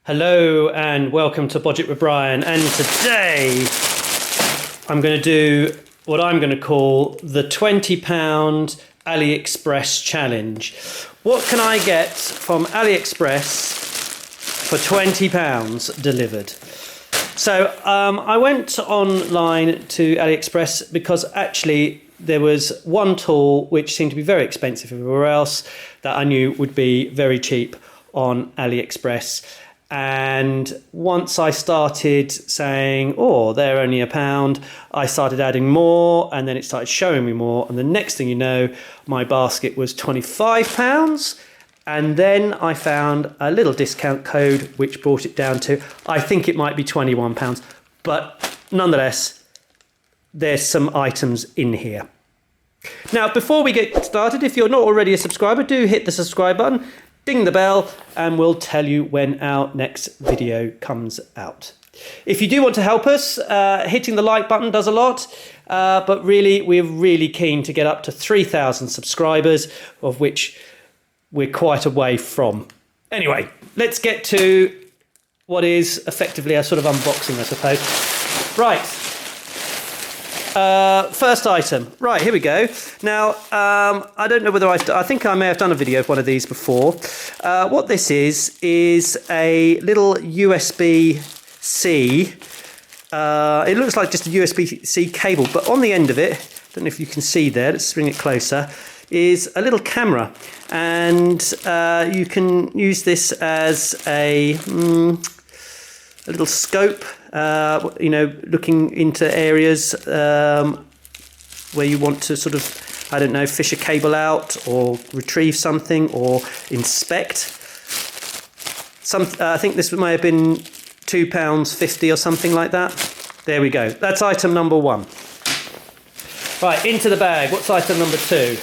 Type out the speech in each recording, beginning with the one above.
Hello and welcome to Budget with Brian, and today I'm going to do what I'm going to call the £20 Aliexpress challenge. What can I get from Aliexpress for £20 delivered? So I went online to Aliexpress because actually there was one tool which seemed to be very expensive everywhere else that I knew would be very cheap on Aliexpress. And once I started saying, oh, they're only £1, I started adding more, and then it started showing me more. And the next thing you know, my basket was £25. And then I found a little discount code which brought it down to, I think it might be £21. But nonetheless, there's some items in here. Now, before we get started, if you're not already a subscriber, do hit the subscribe button. Ding the bell and we'll tell you when our next video comes out. If you do want to help us, hitting the like button does a lot, but really we're really keen to get up to 3,000 subscribers, of which we're quite a way from. Anyway, let's get to what is effectively a sort of unboxing, I suppose. Right. First item. Right, here we go. Now, I don't know whether I think I may have done a video of one of these before. What this is a little USB-C. It looks like just a USB-C cable, but on the end of it, I don't know if you can see there, let's bring it closer, is a little camera. And you can use this as a little scope, looking into areas where you want to sort of, I don't know, fish a cable out or retrieve something or inspect. I think this may have been £2.50 or something like that. There we go. That's item number one. Right, into the bag. What's item number two?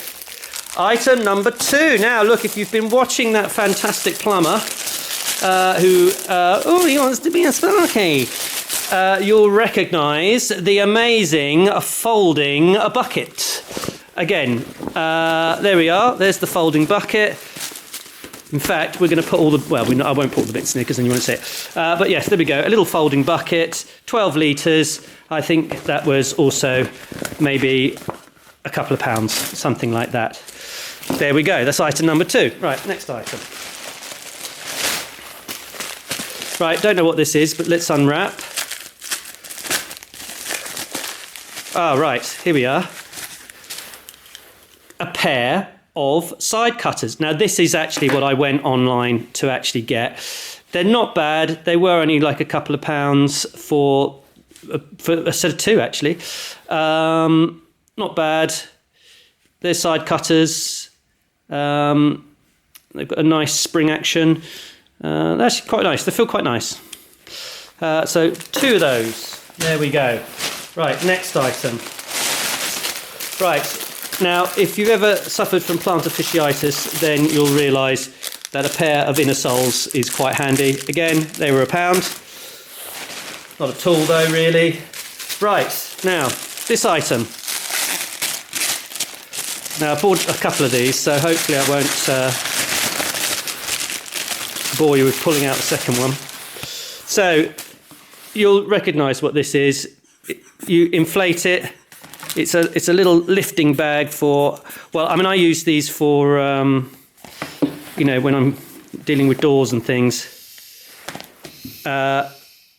Item number two. Now, look, if you've been watching that fantastic plumber, he wants to be a sparky. You'll recognise the amazing folding bucket. Again, there we are. There's the folding bucket. In fact, we're going to put all the, I won't put all the bits in here because then you won't see it. But yes, there we go. A little folding bucket, 12 litres. I think that was also maybe a couple of pounds, something like that. There we go. That's item number two. Right, next item. Right, don't know what this is, but let's unwrap. Ah, right, here we are. A pair of side cutters. Now, this is actually what I went online to actually get. They're not bad. They were only like a couple of pounds for a set of two, actually. Not bad. They're side cutters. They've got a nice spring action. They're actually quite nice. They feel quite nice. So two of those. There we go. Right, next item. Right, now if you've ever suffered from plantar fasciitis, then you'll realise that a pair of inner soles is quite handy. Again, they were £1. Not a tool though, really. Right, now, this item. Now, I bought a couple of these, so hopefully I won't bore you with pulling out the second one. So you'll recognise what this is. You inflate it. It's a little lifting bag for, well, I mean, I use these for when I'm dealing with doors and things. And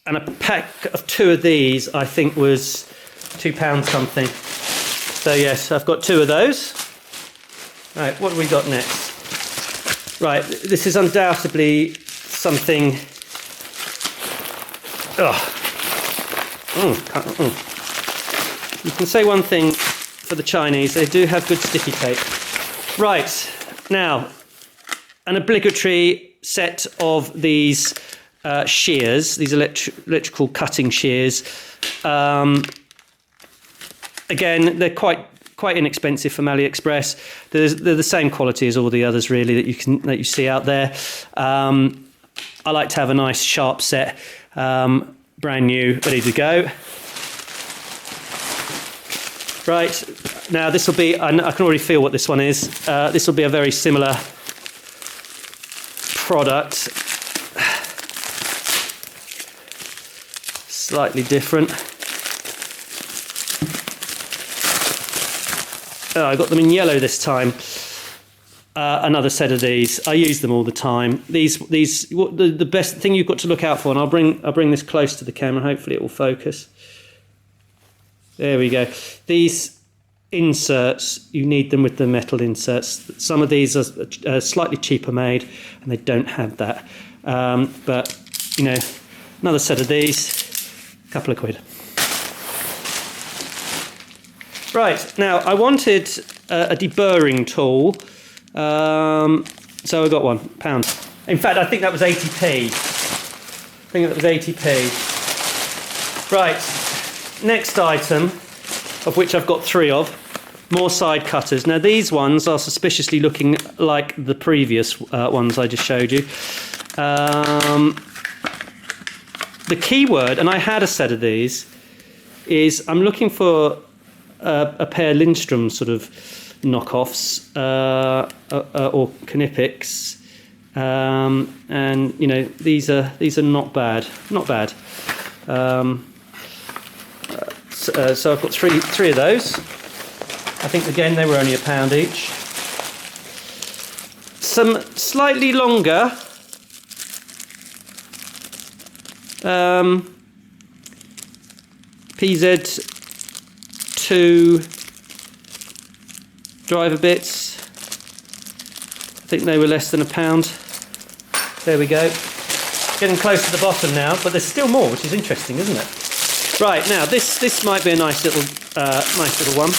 a pack of two of these I think was £2 something. So yes, I've got two of those. Right, what have we got next? Right, this is undoubtedly something. You can say one thing for the Chinese, they do have good sticky tape. Right, now, an obligatory set of these shears, these electrical cutting shears. Again, they're quite inexpensive from AliExpress. They're the same quality as all the others, really, that you see out there. I like to have a nice sharp set, brand new, ready to go. Right, now this will be, I can already feel what this one is. This will be a very similar product. slightly different. Oh, I got them in yellow this time. Another set of these. I use them all the time. The best thing you've got to look out for, and I'll bring this close to the camera. Hopefully it will focus. There we go. These inserts, you need them with the metal inserts. Some of these are slightly cheaper made, and they don't have that. But you know, another set of these, a couple of quid. Right, now I wanted a deburring tool, so I got £1. In fact, I think that was 80p. Right, next item, of which I've got 3 of, more side cutters. Now these ones are suspiciously looking like the previous ones I just showed you. The key word, and I had a set of these, is I'm looking for a pair of Lindstrom sort of knockoffs or Knipex, and you know these are not bad, so I've got three of those. I think again they were only £1 each. Some slightly longer PZ2 driver bits. I think they were less than £1. There we go. Getting close to the bottom now, but there's still more, which is interesting, isn't it? Right, now this might be a nice little one.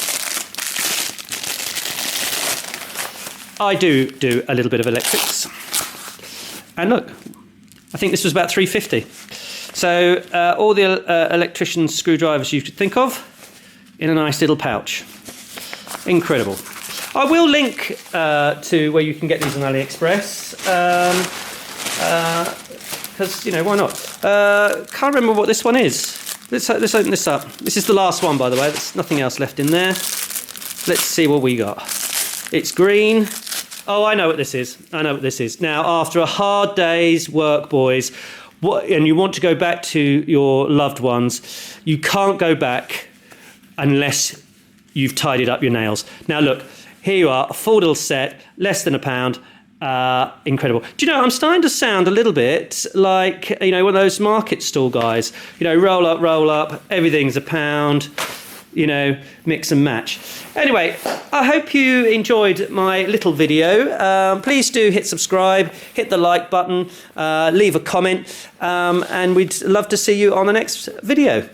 I do a little bit of electrics, and look, I think this was about £3.50. So all the electrician's screwdrivers you could think of in a nice little pouch. Incredible. I will link to where you can get these on Aliexpress, because you know, why not? Can't remember what this one is. Let's open this up. This is the last one, by the way. There's nothing else left in there. Let's see what we got. It's green. Oh, I know what this is. Now, after a hard day's work, boys, and you want to go back to your loved ones, you can't go back unless you've tidied up your nails. Now, look, here you are, a full little set, less than £1. Incredible. Do you know, I'm starting to sound a little bit like, you know, one of those market stall guys. You know, roll up, everything's £1. You know, mix and match. Anyway, I hope you enjoyed my little video. Please do hit subscribe, hit the like button, leave a comment, and we'd love to see you on the next video.